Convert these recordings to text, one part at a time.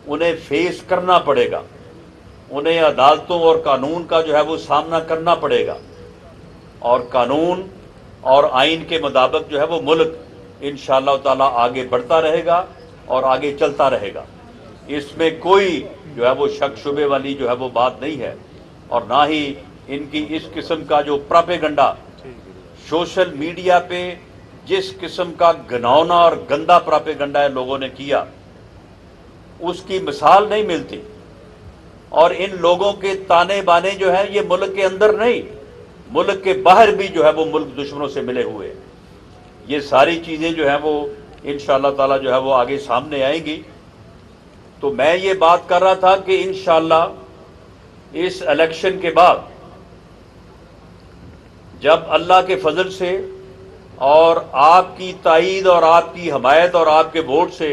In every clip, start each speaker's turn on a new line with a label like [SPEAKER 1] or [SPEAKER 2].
[SPEAKER 1] انہیں فیس کرنا پڑے گا، انہیں عدالتوں اور قانون کا جو ہے وہ سامنا کرنا پڑے گا، اور قانون اور آئین کے مطابق جو ہے وہ ملک انشاءاللہ تعالی آگے بڑھتا رہے گا اور آگے چلتا رہے گا۔ اس میں کوئی جو ہے وہ شک شبے والی جو ہے وہ بات نہیں ہے، اور نہ ہی ان کی اس قسم کا جو پراپیگنڈا سوشل میڈیا پہ جس قسم کا گھناؤنا اور گندا پراپیگنڈا ہے لوگوں نے کیا، اس کی مثال نہیں ملتی۔ اور ان لوگوں کے تانے بانے جو ہیں یہ ملک کے اندر نہیں، ملک کے باہر بھی جو ہے وہ ملک دشمنوں سے ملے ہوئے ہیں۔ یہ ساری چیزیں جو ہیں وہ انشاءاللہ تعالی جو ہے وہ آگے سامنے آئیں گی۔ تو میں یہ بات کر رہا تھا کہ انشاءاللہ اس الیکشن کے بعد جب اللہ کے فضل سے اور آپ کی تائید اور آپ کی حمایت اور آپ کے ووٹ سے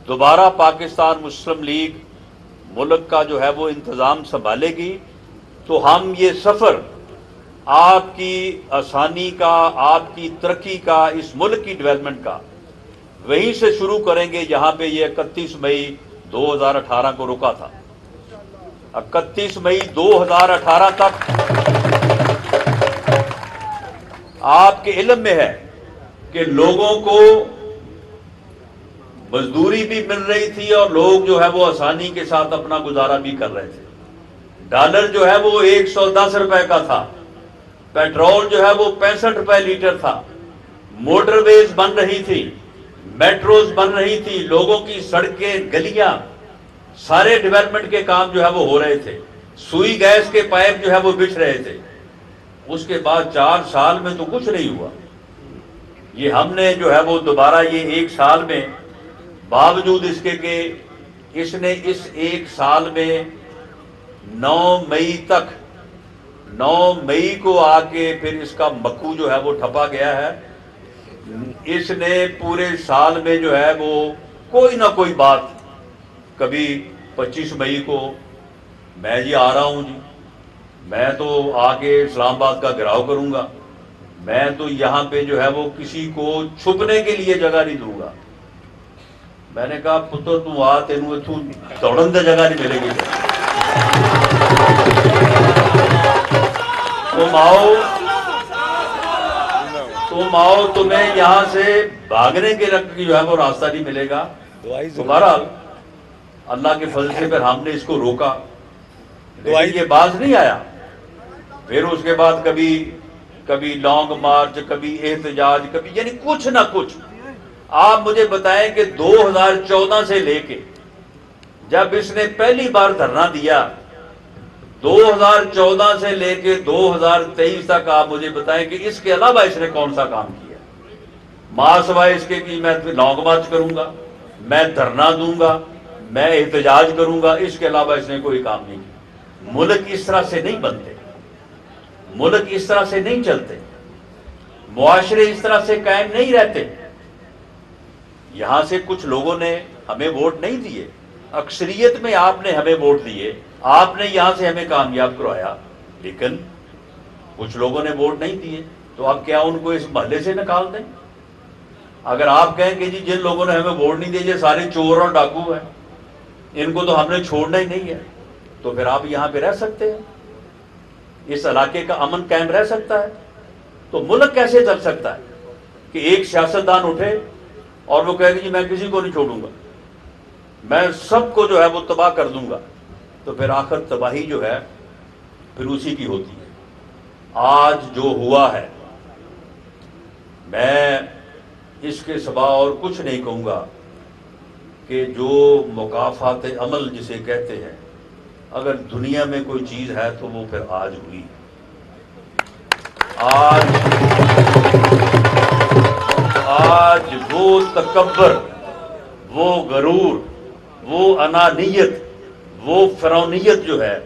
[SPEAKER 1] دوبارہ پاکستان مسلم لیگ ملک کا جو ہے وہ انتظام سنبھالے گی، تو ہم یہ سفر آپ کی آسانی کا، آپ کی ترقی کا، اس ملک کی ڈیولپمنٹ کا وہیں سے شروع کریں گے جہاں پہ یہ 31 مئی 2018 کو رکا تھا۔ 31 مئی 2018 تک آپ کے علم میں ہے کہ لوگوں کو مزدوری بھی مل رہی تھی اور لوگ جو ہے وہ آسانی کے ساتھ اپنا گزارا بھی کر رہے تھے۔ ڈالر جو ہے وہ 110 روپے کا تھا، پیٹرول جو ہے وہ 65 روپے لیٹر تھا، موٹر ویز بن رہی تھی، میٹروز بن رہی تھی، لوگوں کی سڑکیں، گلیاں، سارے ڈیولپمنٹ کے کام جو ہے وہ ہو رہے تھے، سوئی گیس کے پائپ جو ہے وہ بچھ رہے تھے۔ اس کے بعد 4 سال میں تو کچھ نہیں ہوا۔ یہ ہم نے جو ہے وہ دوبارہ یہ 1 سال میں باوجود اس کے کہ اس نے اس 1 سال میں 9 مئی تک 9 مئی کو آ کے پھر اس کا مکو جو ہے وہ ٹھپا گیا ہے۔ اس نے پورے سال میں جو ہے وہ کوئی نہ کوئی بات، کبھی 25 مئی کو میں جی آ رہا ہوں جی، میں تو آ کے اسلام آباد کا گھیراؤ کروں گا، میں تو یہاں پہ جو ہے وہ کسی کو چھپنے کے لیے جگہ نہیں دوں گا۔ میں نے کہا پتر تو آ، تینوں اتوں دوڑن دے جگہ نہیں ملے گی، تم آؤ، تمہیں یہاں سے بھاگنے کے جو ہے وہ راستہ نہیں ملے گا۔ تو بہرحال اللہ کے فضل سے پھر ہم نے اس کو روکا، لیکن یہ باز نہیں آیا۔ پھر اس کے بعد کبھی لانگ مارچ، کبھی احتجاج، کبھی یعنی کچھ نہ کچھ۔ آپ مجھے بتائیں کہ 2014 سے لے کے جب اس نے پہلی بار دھرنا دیا، 2014 سے لے کے 2023 تک آپ مجھے بتائیں کہ اس کے علاوہ اس نے کون سا کام کیا؟ ماں سوائے اس کے کہ میں لانگ مارچ کروں گا، میں دھرنا دوں گا، میں احتجاج کروں گا، اس کے علاوہ اس نے کوئی کام نہیں کیا۔ ملک اس طرح سے نہیں بنتے، ملک اس طرح سے نہیں چلتے، معاشرے اس طرح سے قائم نہیں رہتے۔ یہاں سے کچھ لوگوں نے ہمیں ووٹ نہیں دیے، اکثریت میں آپ نے ہمیں ووٹ دیے، آپ نے یہاں سے ہمیں کامیاب کروایا، لیکن کچھ لوگوں نے ووٹ نہیں دیے، تو اب کیا ان کو اس محلے سے نکال دیں؟ اگر آپ کہیں کہ جی جن لوگوں نے ہمیں ووٹ نہیں دیے یہ سارے چور اور ڈاکو ہیں، ان کو تو ہم نے چھوڑنا ہی نہیں ہے، تو پھر آپ یہاں پہ رہ سکتے ہیں؟ اس علاقے کا امن قائم رہ سکتا ہے؟ تو ملک کیسے چل سکتا ہے کہ ایک سیاستدان اٹھے اور وہ کہے کہ جی میں کسی کو نہیں چھوڑوں گا، میں سب کو جو ہے وہ تباہ کر دوں گا؟ تو پھر آخر تباہی جو ہے پھر اسی کی ہوتی ہے۔ آج جو ہوا ہے، میں اس کے سوا اور کچھ نہیں کہوں گا کہ جو مکافات عمل جسے کہتے ہیں، اگر دنیا میں کوئی چیز ہے تو وہ پھر آج ہوئی۔ آج وہ تکبر، وہ غرور، وہ انانیت، وہ فرعونیت جو ہے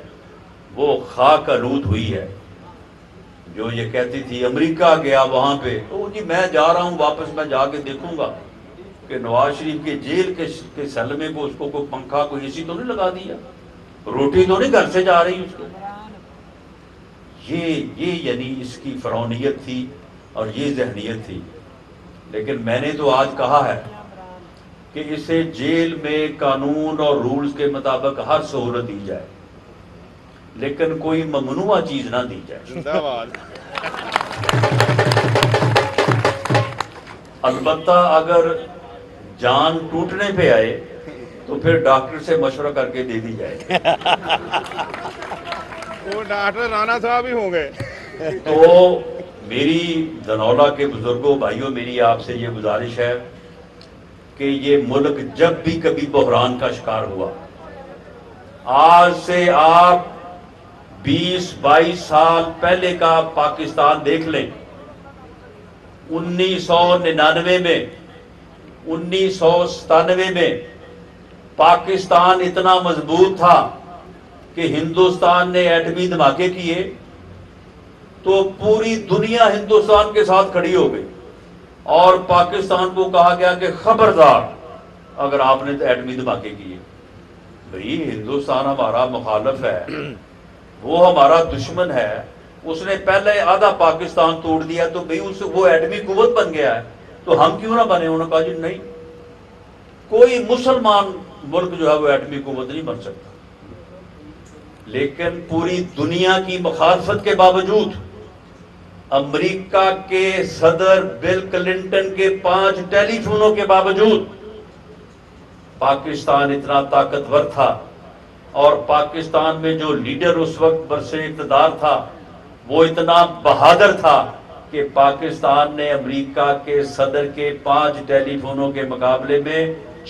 [SPEAKER 1] وہ خاک آلود ہوئی ہے۔ جو یہ کہتی تھی امریکہ گیا وہاں پہ، تو جی میں جا رہا ہوں واپس، میں جا کے دیکھوں گا کہ نواز شریف کے جیل کے سیل میں کو اس کو کوئی پنکھا، کوئی اے سی تو نہیں لگا دیا، روٹی تو نہیں گھر سے جا رہی اس کو۔ یہ یعنی اس کی فرعونیت تھی اور یہ ذہنیت تھی۔ لیکن میں نے تو آج کہا ہے کہ اسے جیل میں قانون اور رولز کے مطابق ہر سہولت دی جائے، لیکن کوئی ممنوعہ چیز نہ دی جائے۔
[SPEAKER 2] زندہ باد۔
[SPEAKER 1] البتہ اگر جان ٹوٹنے پہ آئے تو پھر ڈاکٹر سے مشورہ کر کے دے دی جائے۔
[SPEAKER 2] وہ ڈاکٹر رانا صاحب ہی ہوں گے۔
[SPEAKER 1] تو میری دھنولہ کے بزرگوں بھائیوں، میری آپ سے یہ گزارش ہے کہ یہ ملک جب بھی کبھی بحران کا شکار ہوا، آج سے آپ 20-22 سال پہلے کا پاکستان دیکھ لیں۔ 1999 میں 1997 میں پاکستان اتنا مضبوط تھا کہ ہندوستان نے ایٹمی دھماکے کیے تو پوری دنیا ہندوستان کے ساتھ کھڑی ہو گئی، اور پاکستان کو کہا گیا کہ خبردار اگر آپ نے ایٹمی دھماکے کیے۔ بھئی ہندوستان ہمارا مخالف ہے، وہ ہمارا دشمن ہے، اس نے پہلے آدھا پاکستان توڑ دیا تو بھئی وہ ایٹمی قوت بن گیا ہے، تو ہم کیوں نہ بنے؟ انہوں نے کہا جی نہیں، کوئی مسلمان ملک جو ہے وہ ایٹمی قوت نہیں بن سکتا۔ لیکن پوری دنیا کی مخالفت کے باوجود، امریکہ کے صدر بل کلنٹن کے 5 ٹیلی فونوں کے باوجود، پاکستان اتنا طاقتور تھا، اور پاکستان میں جو لیڈر اس وقت برسر اقتدار تھا وہ اتنا بہادر تھا کہ پاکستان نے امریکہ کے صدر کے 5 ٹیلی فونوں کے مقابلے میں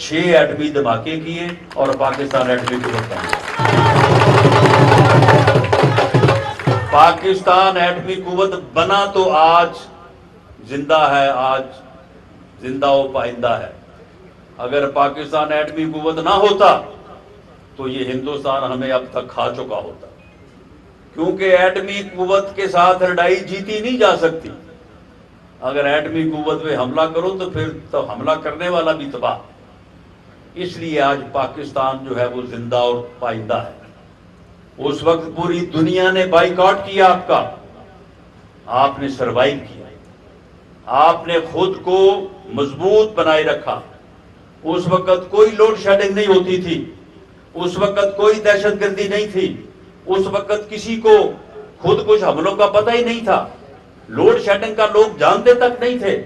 [SPEAKER 1] 6 ایٹمی دھماکے کیے اور پاکستان ایٹمی قوت بن گیا۔ پاکستان ایٹمی قوت بنا تو آج زندہ ہے، آج زندہ و پائندہ ہے۔ اگر پاکستان ایٹمی قوت نہ ہوتا تو یہ ہندوستان ہمیں اب تک کھا چکا ہوتا، کیونکہ ایٹمی قوت کے ساتھ لڑائی جیتی نہیں جا سکتی۔ اگر ایٹمی قوت پہ حملہ کرو تو پھر تو حملہ کرنے والا بھی تباہ۔ اس لیے آج پاکستان جو ہے وہ زندہ اور پائندہ ہے۔ اس وقت پوری دنیا نے بائیکاٹ کیا آپ کا، آپ نے سروائیو کیا، آپ نے خود کو مضبوط بنائے رکھا۔ اس وقت کوئی لوڈ شیڈنگ نہیں ہوتی تھی، اس وقت کوئی دہشت گردی نہیں تھی، اس وقت کسی کو خود کچھ حملوں کا پتہ ہی نہیں تھا، لوڈ شیڈنگ کا لوگ جانتے تک نہیں تھے۔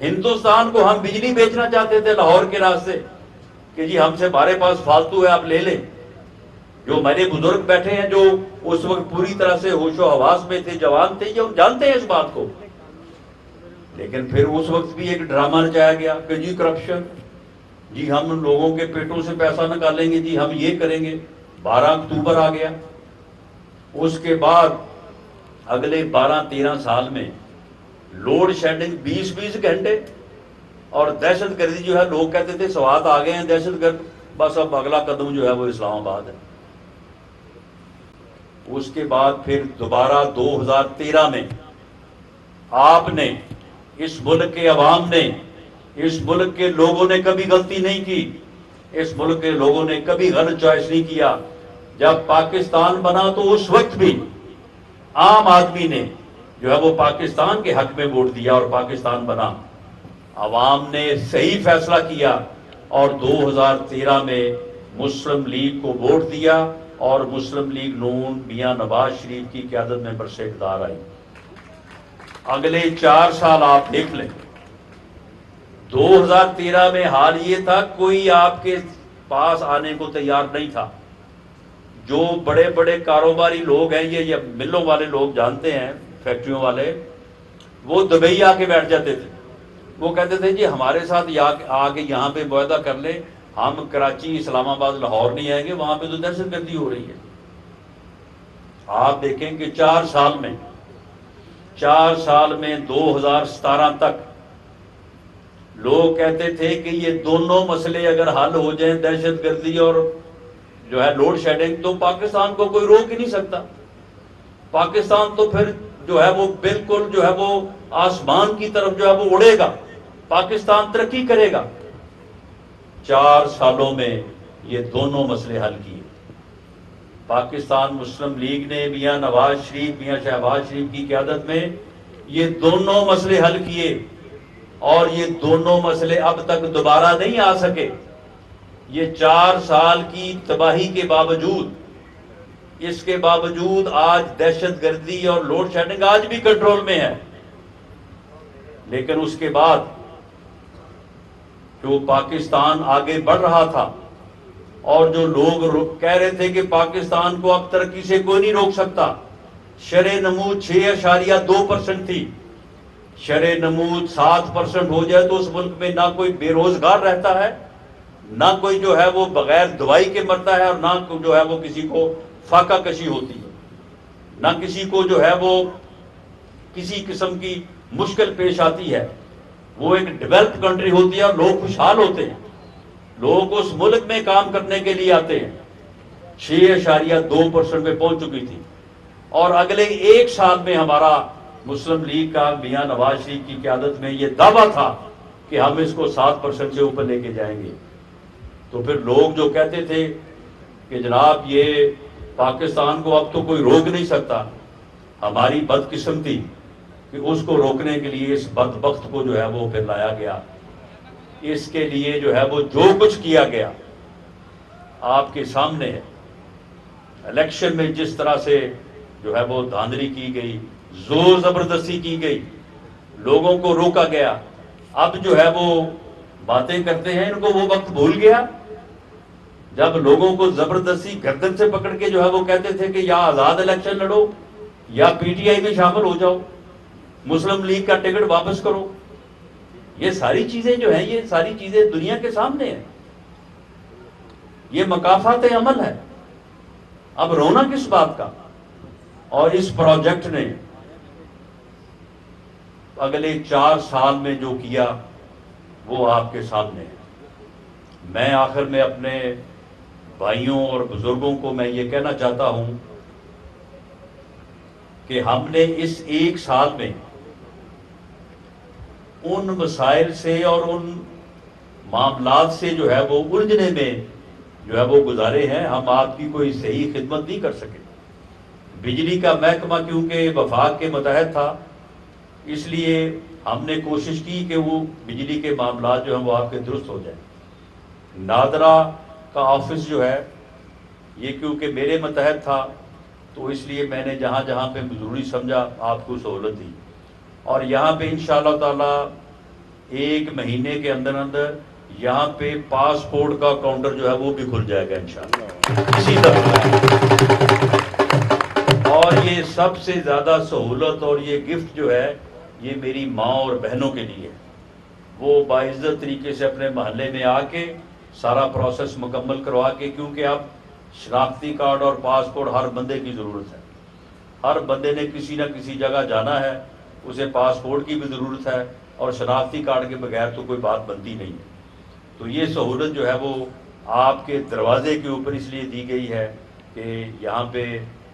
[SPEAKER 1] ہندوستان کو ہم بجلی بیچنا چاہتے تھے لاہور کے راستے کہ جی ہم سے ہمارے پاس فالتو ہے آپ لے لیں۔ جو میرے بزرگ بیٹھے ہیں جو اس وقت پوری طرح سے ہوش و حواس میں تھے، جوان تھے، یہ جانتے ہیں اس بات کو۔ لیکن پھر اس وقت بھی ایک ڈرامہ رچایا گیا کہ جی کرپشن، جی ہم لوگوں کے پیٹوں سے پیسہ نکالیں گے، جی ہم یہ کریں گے۔ 12 اکتوبر آ گیا، اس کے بعد اگلے 12-13 سال میں لوڈ شیڈنگ 20-20 گھنٹے، اور دہشت گردی جو ہے لوگ کہتے تھے سوات آ گئے ہیں دہشت گرد، بس اب اگلا قدم جو ہے وہ اسلام آباد ہے۔ اس کے بعد پھر دوبارہ 2013 میں آپ نے، اس ملک کے عوام نے، اس ملک کے لوگوں نے کبھی غلطی نہیں کی، اس ملک کے لوگوں نے کبھی غلط چوائس نہیں کیا۔ جب پاکستان بنا تو اس وقت بھی عام آدمی نے جو ہے وہ پاکستان کے حق میں ووٹ دیا اور پاکستان بنا۔ عوام نے صحیح فیصلہ کیا اور 2013 میں مسلم لیگ کو ووٹ دیا، اور مسلم لیگ نون میاں نواز شریف کی قیادت میں برسر اقتدار آئی۔ اگلے 4 سال آپ دیکھ لیں۔ 2013 میں حال یہ تھا کوئی آپ کے پاس آنے کو تیار نہیں تھا۔ جو بڑے بڑے کاروباری لوگ ہیں، یہ ملوں والے لوگ جانتے ہیں، فیکٹریوں والے، وہ دبئی آ کے بیٹھ جاتے تھے۔ وہ کہتے تھے جی ہمارے ساتھ آ کے یہاں پہ معاہدہ کر لیں، ہم کراچی، اسلام آباد، لاہور نہیں آئیں گے، وہاں پہ تو دہشت گردی ہو رہی ہے۔ آپ دیکھیں کہ 4 سال میں 2017 تک لوگ کہتے تھے کہ یہ دونوں مسئلے اگر حل ہو جائیں، دہشت گردی اور جو ہے لوڈ شیڈنگ، تو پاکستان کو کوئی روک ہی نہیں سکتا۔ پاکستان تو پھر جو ہے وہ بالکل جو ہے وہ آسمان کی طرف جو ہے وہ اڑے گا، پاکستان ترقی کرے گا۔ 4 سالوں میں یہ دونوں مسئلے حل کیے۔ پاکستان مسلم لیگ نے میاں نواز شریف، میاں شہباز شریف کی قیادت میں یہ دونوں مسئلے حل کیے۔ اور یہ دونوں مسئلے اب تک دوبارہ نہیں آ سکے. یہ 4 سال کی تباہی کے باوجود، اس کے باوجود آج دہشت گردی اور لوڈ شیڈنگ آج بھی کنٹرول میں ہے. لیکن اس کے بعد جو پاکستان آگے بڑھ رہا تھا اور جو لوگ کہہ رہے تھے کہ پاکستان کو اب ترقی سے کوئی نہیں روک سکتا، شرح نمود 6.2% تھی. شرح نمود 7% ہو جائے تو اس ملک میں نہ کوئی بے روزگار رہتا ہے، نہ کوئی جو ہے وہ بغیر دوائی کے مرتا ہے، اور نہ جو ہے وہ کسی کو فاقہ کشی ہوتی ہے، نہ کسی کو جو ہے وہ کسی قسم کی مشکل پیش آتی ہے. وہ ایک ڈیولپ کنٹری ہوتی ہے اور لوگ خوشحال ہوتے ہیں، لوگ اس ملک میں کام کرنے کے لیے آتے ہیں. 6.2% پہ پہنچ چکی تھی. اور اگلے 1 سال میں ہمارا مسلم لیگ کا میاں نواز شریف کی قیادت میں یہ دعویٰ تھا کہ ہم اس کو 7% سے اوپر لے کے جائیں گے. تو پھر لوگ جو کہتے تھے کہ جناب یہ پاکستان کو اب تو کوئی روک نہیں سکتا، ہماری بدقسمتی کہ اس کو روکنے کے لیے اس بدبخت کو جو ہے وہ پھر لایا گیا. اس کے لیے جو ہے وہ جو کچھ کیا گیا آپ کے سامنے ہے. الیکشن میں جس طرح سے جو ہے وہ دھاندلی کی گئی، زور زبردستی کی گئی، لوگوں کو روکا گیا. اب جو ہے وہ باتیں کرتے ہیں، ان کو وہ وقت بھول گیا جب لوگوں کو زبردستی گردن سے پکڑ کے جو ہے وہ کہتے تھے کہ یا آزاد الیکشن لڑو یا پی ٹی آئی میں شامل ہو جاؤ، مسلم لیگ کا ٹکٹ واپس کرو. یہ ساری چیزیں جو ہیں، یہ ساری چیزیں دنیا کے سامنے ہیں. یہ مکافات عمل ہے. اب رونا کس بات کا؟ اور اس پروجیکٹ نے اگلے 4 سال میں جو کیا وہ آپ کے سامنے ہے. میں آخر میں اپنے بھائیوں اور بزرگوں کو میں یہ کہنا چاہتا ہوں کہ ہم نے اس 1 سال میں ان مسائل سے اور ان معاملات سے جو ہے وہ الجھنے میں جو ہے وہ گزارے ہیں. ہم آپ کی کوئی صحیح خدمت نہیں کر سکے. بجلی کا محکمہ کیونکہ وفاق کے متحد تھا، اس لیے ہم نے کوشش کی کہ وہ بجلی کے معاملات جو ہیں وہ آپ کے درست ہو جائیں. نادرا کا آفس جو ہے یہ کیونکہ میرے متحد تھا تو اس لیے میں نے جہاں جہاں پہ ضروری سمجھا آپ کو سہولت دی. اور یہاں پہ انشاءاللہ تعالی 1 مہینے کے اندر اندر یہاں پہ پاسپورٹ کا کاؤنٹر جو ہے وہ بھی کھل جائے گا انشاءاللہ اسی طرح. اور یہ سب سے زیادہ سہولت اور یہ گفٹ جو ہے یہ میری ماں اور بہنوں کے لیے. وہ باعزت طریقے سے اپنے محلے میں آ کے سارا پروسیس مکمل کروا کے، کیونکہ اب شناختی کارڈ اور پاسپورٹ ہر بندے کی ضرورت ہے. ہر بندے نے کسی نہ کسی جگہ جانا ہے، اسے پاسپورٹ کی بھی ضرورت ہے، اور شناختی کارڈ کے بغیر تو کوئی بات بنتی نہیں ہے. تو یہ سہولت جو ہے وہ آپ کے دروازے کے اوپر اس لیے دی گئی ہے کہ یہاں پہ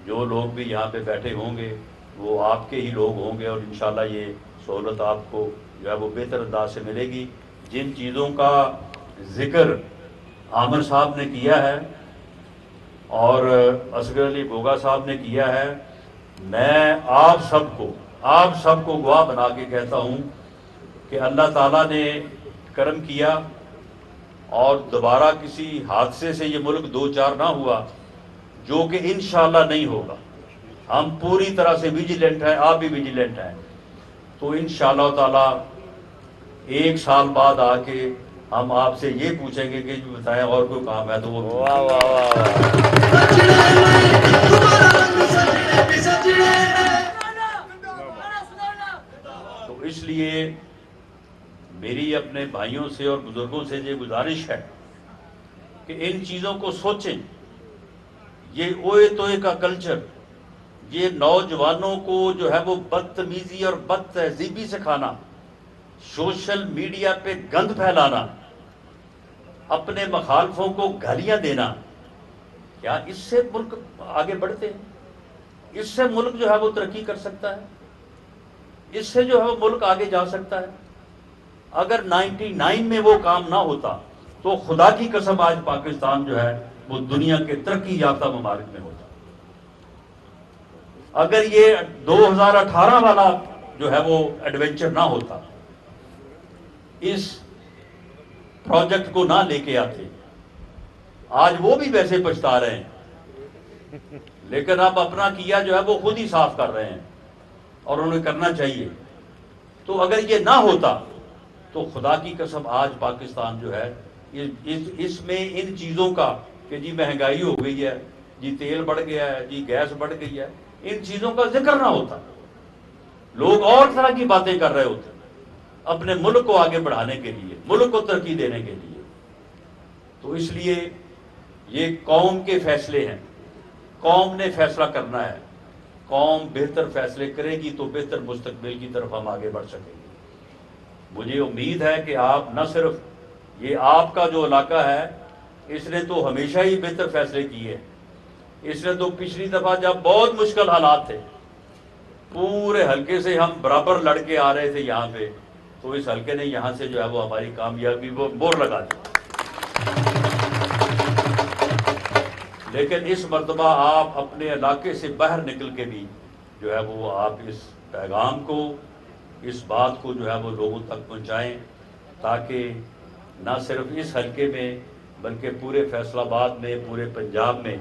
[SPEAKER 1] جو لوگ بھی یہاں پہ بیٹھے ہوں گے وہ آپ کے ہی لوگ ہوں گے، اور انشاءاللہ یہ سہولت آپ کو جو ہے وہ بہتر انداز سے ملے گی. جن چیزوں کا ذکر عامر صاحب نے کیا ہے اور اصغر علی بوگا صاحب نے کیا ہے، میں آپ سب کو گواہ بنا کے کہتا ہوں کہ اللہ تعالیٰ نے کرم کیا اور دوبارہ کسی حادثے سے یہ ملک 2-4 نہ ہوا، جو کہ انشاءاللہ نہیں ہوگا. ہم پوری طرح سے ویجیلنٹ ہیں، آپ بھی ویجیلنٹ ہیں. تو انشاءاللہ تعالی 1 سال بعد آ کے ہم آپ سے یہ پوچھیں گے کہ بتائیں اور کوئی کام ہے تو وہ تو اس لیے میری اپنے بھائیوں سے اور بزرگوں سے یہ گزارش ہے کہ ان چیزوں کو سوچیں. یہ اوئے توئے کا کلچر، یہ نوجوانوں کو جو ہے وہ بدتمیزی اور بد تہذیبی سکھانا، سوشل میڈیا پہ گند پھیلانا، اپنے مخالفوں کو گالیاں دینا، کیا اس سے ملک آگے بڑھتے ہیں؟ اس سے ملک جو ہے وہ ترقی کر سکتا ہے؟ اس سے جو ہے وہ ملک آگے جا سکتا ہے؟ اگر 99 میں وہ کام نہ ہوتا تو خدا کی قسم آج پاکستان جو ہے وہ دنیا کے ترقی یافتہ ممالک میں ہوتا. اگر یہ 2018 والا جو ہے وہ ایڈونچر نہ ہوتا اس پروجیکٹ کو نہ لے کے آتے. آج وہ بھی ویسے پچھتا رہے ہیں، لیکن اب اپنا کیا جو ہے وہ خود ہی صاف کر رہے ہیں، اور انہیں کرنا چاہیے. تو اگر یہ نہ ہوتا تو خدا کی قسم آج پاکستان جو ہے اس میں ان چیزوں کا کہ جی مہنگائی ہو گئی ہے، جی تیل بڑھ گیا ہے، جی گیس بڑھ گئی ہے، ان چیزوں کا ذکر نہ ہوتا. لوگ اور طرح کی باتیں کر رہے ہوتے اپنے ملک کو آگے بڑھانے کے لیے، ملک کو ترقی دینے کے لیے. تو اس لیے یہ قوم کے فیصلے ہیں، قوم نے فیصلہ کرنا ہے. قوم بہتر فیصلے کرے گی تو بہتر مستقبل کی طرف ہم آگے بڑھ سکیں گے. مجھے امید ہے کہ آپ نہ صرف یہ آپ کا جو علاقہ ہے اس نے تو ہمیشہ ہی بہتر فیصلے کیے. اس نے تو پچھلی دفعہ جب بہت مشکل حالات تھے، پورے حلقے سے ہم برابر لڑ کے آ رہے تھے یہاں پہ، تو اس حلقے نے یہاں سے جو ہے وہ ہماری کامیابی وہ مور لگا دی. لیکن اس مرتبہ آپ اپنے علاقے سے باہر نکل کے بھی جو ہے وہ آپ اس پیغام کو، اس بات کو جو ہے وہ لوگوں تک پہنچائیں، تاکہ نہ صرف اس حلقے میں بلکہ پورے فیصل آباد میں، پورے پنجاب میں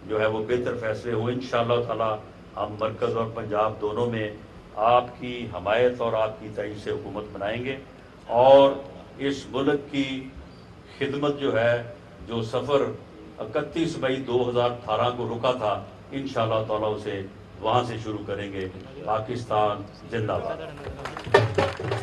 [SPEAKER 1] جو ہے وہ بہتر فیصلے ہوں. انشاءاللہ تعالی ہم مرکز اور پنجاب دونوں میں آپ کی حمایت اور آپ کی تائید سے حکومت بنائیں گے، اور اس ملک کی خدمت جو ہے، جو سفر 31 مئی 2018 کو رکا تھا، انشاءاللہ تعالی اسے وہاں سے شروع کریں گے. پاکستان زندہ باد.